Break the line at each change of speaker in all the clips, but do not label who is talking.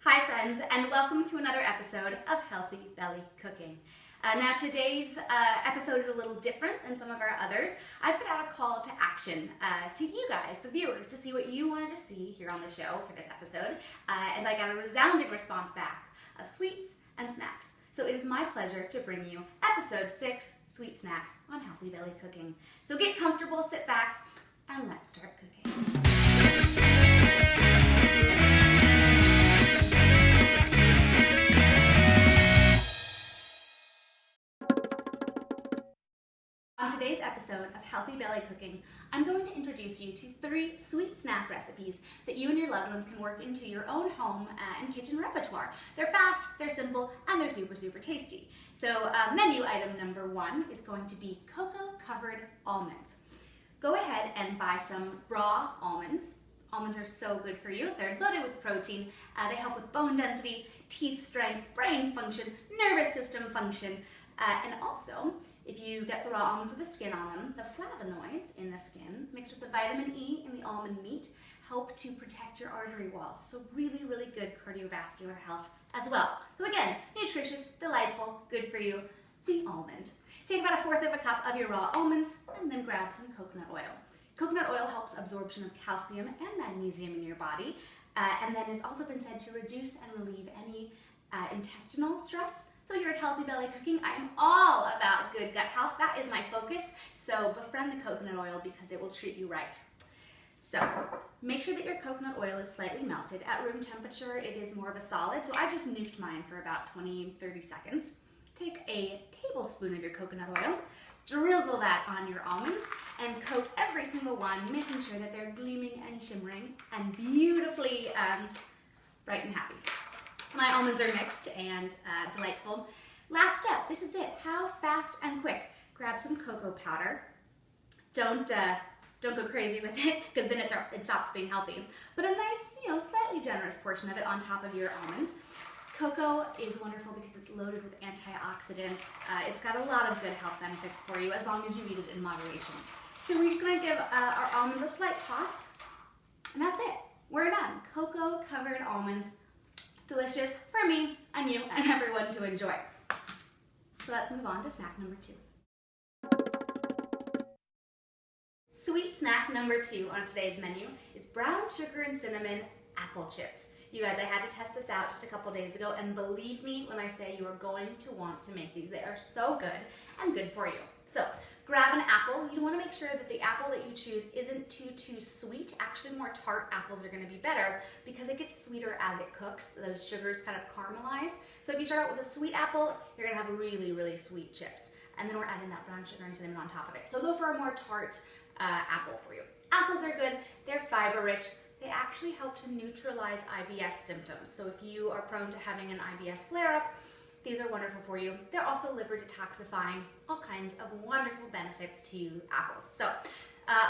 Hi friends, and welcome to another episode of Healthy Belly Cooking. Now today's episode is a little different than some of our others. I put out a call to action to you guys, the viewers, to see what you wanted to see here on the show for this episode, and I got a resounding response back of sweets and snacks. So it is my pleasure to bring you episode 6, Sweet Snacks on Healthy Belly Cooking. So get comfortable, sit back, and let's start cooking. On today's episode of Healthy Belly Cooking, I'm going to introduce you to 3 sweet snack recipes that you and your loved ones can work into your own home and kitchen repertoire. They're fast, they're simple, and they're super, super tasty. So menu item number 1 is going to be Coco covered almonds. Go ahead and buy some raw almonds. Almonds are so good for you. They're loaded with protein. They help with bone density, teeth strength, brain function, nervous system function, and also, if you get the raw almonds with the skin on them, the flavonoids in the skin, mixed with the vitamin E in the almond meat, help to protect your artery walls. So really, really good cardiovascular health as well. So again, nutritious, delightful, good for you, the almond. Take about 1/4 of a cup of your raw almonds and then grab some coconut oil. Coconut oil helps absorption of calcium and magnesium in your body, and then has also been said to reduce and relieve any intestinal stress. So here at Healthy Belly Cooking, I am all about good gut health. That is my focus. So befriend the coconut oil because it will treat you right. So make sure that your coconut oil is slightly melted. At room temperature, it is more of a solid. So I just nuked mine for about 20-30 seconds. Take a tablespoon of your coconut oil, drizzle that on your almonds, and coat every single one, making sure that they're gleaming and shimmering and beautifully bright and happy. My almonds are mixed and delightful. Last step, this is it. How fast and quick. Grab some cocoa powder. Don't go crazy with it because then it stops being healthy. But a nice, slightly generous portion of it on top of your almonds. Cocoa is wonderful because it's loaded with antioxidants. It's got a lot of good health benefits for you as long as you eat it in moderation. So we're just gonna give our almonds a slight toss, and that's it. We're done. Cocoa covered almonds. Delicious for me and you and everyone to enjoy. So let's move on to snack number 2. Sweet snack number 2 on today's menu is brown sugar and cinnamon apple chips. You guys, I had to test this out just a couple days ago, and believe me when I say you are going to want to make these. They are so good and good for you. So grab an apple. You want to make sure that the apple that you choose isn't too sweet. Actually, more tart apples are going to be better because it gets sweeter as it cooks. Those sugars kind of caramelize. So if you start out with a sweet apple, you're going to have really, really sweet chips. And then we're adding that brown sugar and cinnamon on top of it. So go for a more tart apple for you. Apples are good. They're fiber rich. They actually help to neutralize IBS symptoms. So if you are prone to having an IBS flare-up, these are wonderful for you. They're also liver detoxifying, all kinds of wonderful benefits to apples. So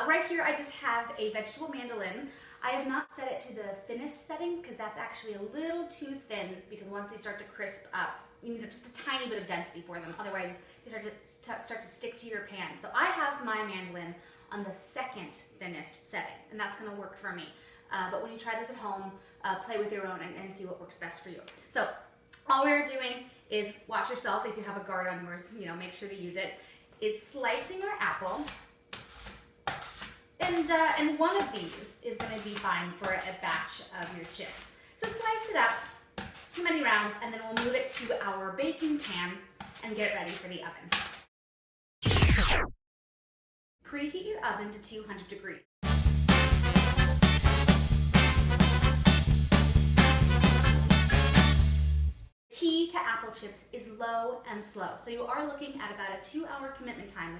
right here, I just have a vegetable mandolin. I have not set it to the thinnest setting because that's actually a little too thin, because once they start to crisp up, you need just a tiny bit of density for them. Otherwise, they start to stick to your pan. So I have my mandolin on the 2nd thinnest setting, and that's gonna work for me. But when you try this at home, play with your own and see what works best for you. So all we're doing is, watch yourself if you have a guard on yours, make sure to use it, is slicing our apple. And one of these is going to be fine for a batch of your chips. So slice it up to many rounds, and then we'll move it to our baking pan and get ready for the oven. Preheat your oven to 200 degrees. Key to apple chips is low and slow. So you are looking at about a 2-hour commitment time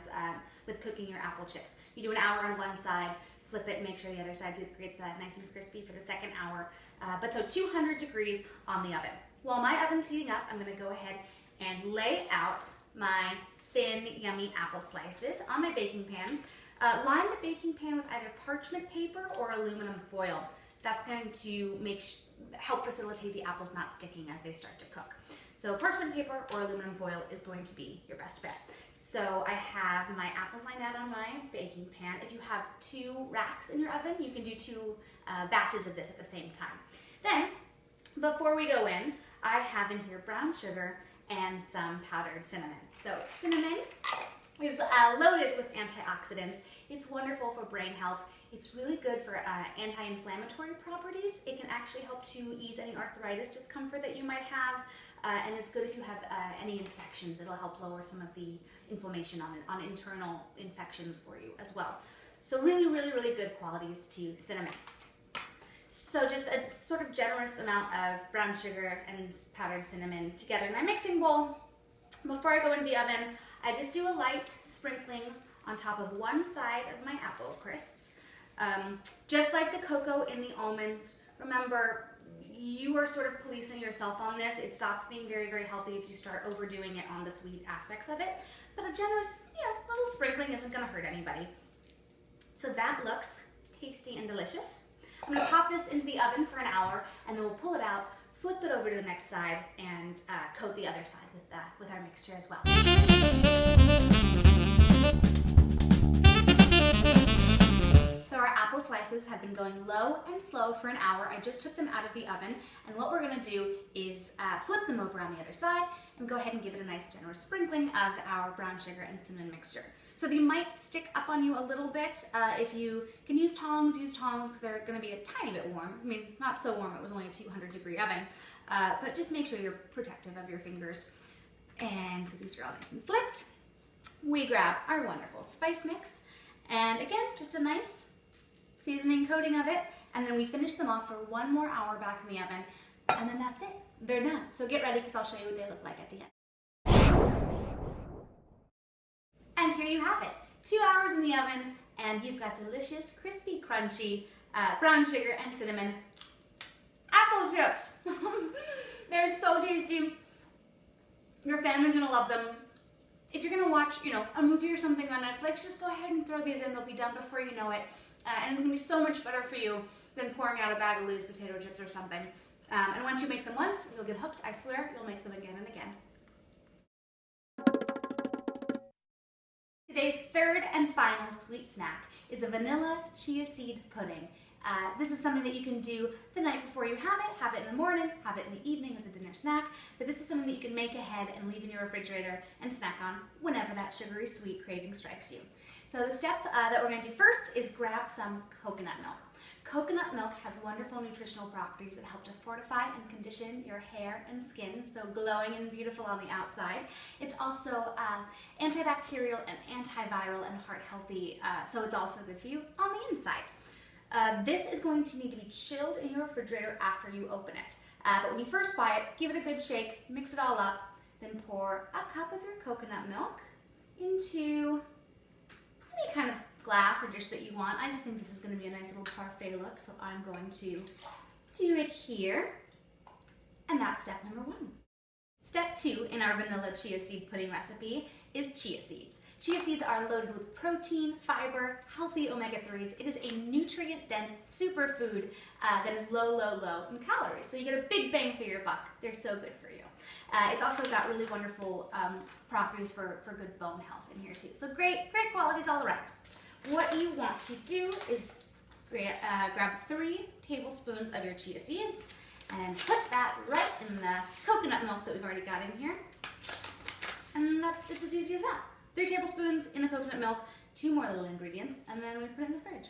with cooking your apple chips. You do an hour on one side, flip it, make sure the other side gets nice and crispy for the 2nd hour. But so 200 degrees on the oven. While my oven's heating up, I'm gonna go ahead and lay out my thin, yummy apple slices on my baking pan. Line the baking pan with either parchment paper or aluminum foil. That's going to help facilitate the apples not sticking as they start to cook. So parchment paper or aluminum foil is going to be your best bet. So I have my apples lined out on my baking pan. If you have 2 racks in your oven, you can do 2 batches of this at the same time. Then Before we go in, I have in here brown sugar and some powdered cinnamon. So cinnamon is loaded with antioxidants. It's wonderful for brain health. It's really good for anti-inflammatory properties. It can actually help to ease any arthritis discomfort that you might have, and it's good if you have any infections. It'll help lower some of the inflammation on internal infections for you as well. So really, really, really good qualities to cinnamon. So just a sort of generous amount of brown sugar and powdered cinnamon together in my mixing bowl. Before I go into the oven, I just do a light sprinkling on top of one side of my apple crisps. Just like the cocoa in the almonds, remember, you are sort of policing yourself on this. It stops being very, very healthy if you start overdoing it on the sweet aspects of it. But a generous, little sprinkling isn't gonna hurt anybody. So that looks tasty and delicious. I'm gonna pop this into the oven for an hour, and then we'll pull it out, flip it over to the next side, and coat the other side with our mixture as well. So our apple slices have been going low and slow for an hour. I just took them out of the oven, and what we're gonna do is flip them over on the other side and go ahead and give it a nice generous sprinkling of our brown sugar and cinnamon mixture. So they might stick up on you a little bit. If you can use tongs because they're gonna be a tiny bit warm. I mean, not so warm, it was only a 200-degree oven, but just make sure you're protective of your fingers. And so these are all nice and flipped. We grab our wonderful spice mix, and again, just a nice seasoning coating of it, and then we finish them off for one more hour back in the oven, and then that's it. They're done. So get ready, because I'll show you what they look like at the end. And here you have it. 2 hours in the oven, and you've got delicious, crispy, crunchy, brown sugar and cinnamon apple chips. They're so tasty. Your family's gonna love them. If you're gonna watch, a movie or something on Netflix, just go ahead and throw these in. They'll be done before you know it. And it's gonna be so much better for you than pouring out a bag of Lay's potato chips or something. And once you make them once, you'll get hooked. I swear, you'll make them again and again. Today's third and final sweet snack is a vanilla chia seed pudding. This is something that you can do the night before you have it in the morning, have it in the evening as a dinner snack, but this is something that you can make ahead and leave in your refrigerator and snack on whenever that sugary sweet craving strikes you. So the step that we're going to do first is grab some coconut milk. Coconut milk has wonderful nutritional properties that help to fortify and condition your hair and skin, so glowing and beautiful on the outside. It's also antibacterial and antiviral and heart healthy, so it's also good for you on the inside. This is going to need to be chilled in your refrigerator after you open it. But when you first buy it, give it a good shake, mix it all up, then pour a cup of your coconut milk into any kind of glass or dish that you want. I just think this is going to be a nice little parfait look, so I'm going to do it here. And that's step number 1. Step 2 in our vanilla chia seed pudding recipe is chia seeds. Chia seeds are loaded with protein, fiber, healthy omega-3s. It is a nutrient-dense superfood that is low in calories. So you get a big bang for your buck. They're so good for you. It's also got really wonderful properties for good bone health in here too. So great qualities all around. What you want to do is grab 3 tablespoons of your chia seeds and put that right in the coconut milk that we've already got in here. And it's as easy as that. 3 tablespoons in the coconut milk, 2 more little ingredients, and then we put it in the fridge.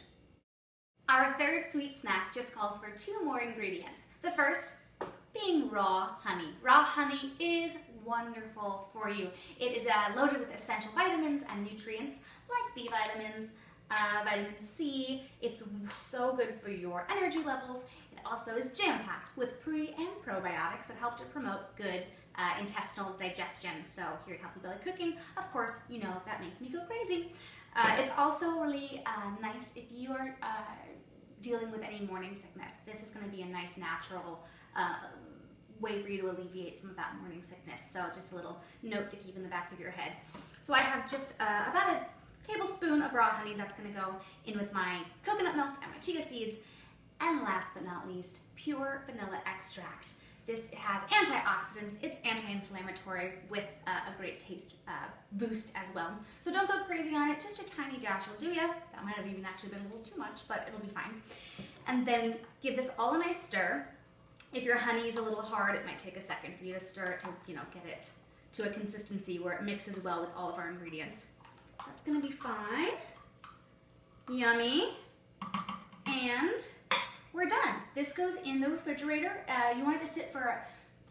Our third sweet snack just calls for 2 more ingredients. The first being raw honey. Raw honey is wonderful for you. It is loaded with essential vitamins and nutrients like B vitamins, vitamin C. It's so good for your energy levels. It also is jam-packed with pre and probiotics that help to promote good intestinal digestion. So here at Healthy Belly Cooking, of course, that makes me go crazy. It's also really nice if you are dealing with any morning sickness. This is going to be a nice natural way for you to alleviate some of that morning sickness. So just a little note to keep in the back of your head. So I have just about a tablespoon of raw honey that's going to go in with my coconut milk and my chia seeds. And last but not least, pure vanilla extract. This has antioxidants, it's anti-inflammatory with a great taste boost as well. So don't go crazy on it, just a tiny dash will do ya. That might have even actually been a little too much, but it'll be fine. And then give this all a nice stir. If your honey is a little hard, it might take a second for you to stir it to, get it to a consistency where it mixes well with all of our ingredients. That's gonna be fine. Yummy. And we're done. This goes in the refrigerator. You want it to sit for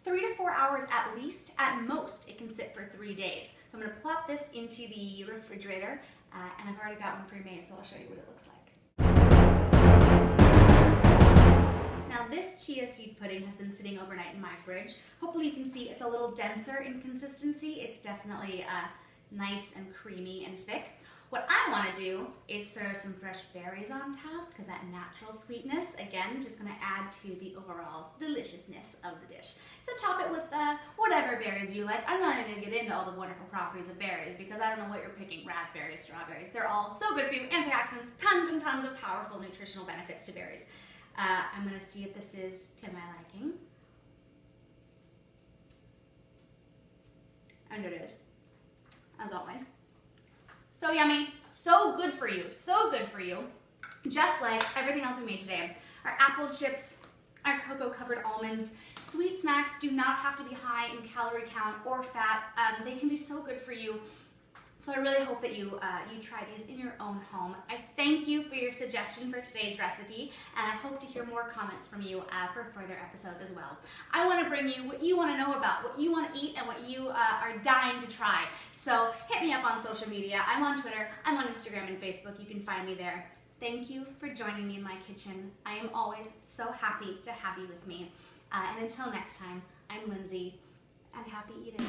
3 to 4 hours at least. At most, it can sit for 3 days. So I'm gonna plop this into the refrigerator, and I've already got one pre-made, so I'll show you what it looks like. Now this chia seed pudding has been sitting overnight in my fridge. Hopefully you can see it's a little denser in consistency. It's definitely nice and creamy and thick. What I want to do is throw some fresh berries on top, because that natural sweetness, again, just going to add to the overall deliciousness of the dish. So top it with whatever berries you like. I'm not even going to get into all the wonderful properties of berries, because I don't know what you're picking, raspberries, strawberries. They're all so good for you, antioxidants, tons and tons of powerful nutritional benefits to berries. I'm going to see if this is to my liking. And it is, as always. So yummy, so good for you, so good for you. Just like everything else we made today. Our apple chips, our cocoa covered almonds. Sweet snacks do not have to be high in calorie count or fat. They can be so good for you. So I really hope that you try these in your own home. I thank you for your suggestion for today's recipe, and I hope to hear more comments from you for further episodes as well. I want to bring you what you want to know about, what you want to eat, and what you are dying to try. So hit me up on social media. I'm on Twitter, I'm on Instagram and Facebook. You can find me there. Thank you for joining me in my kitchen. I am always so happy to have you with me. And until next time, I'm Lindsay, and happy eating.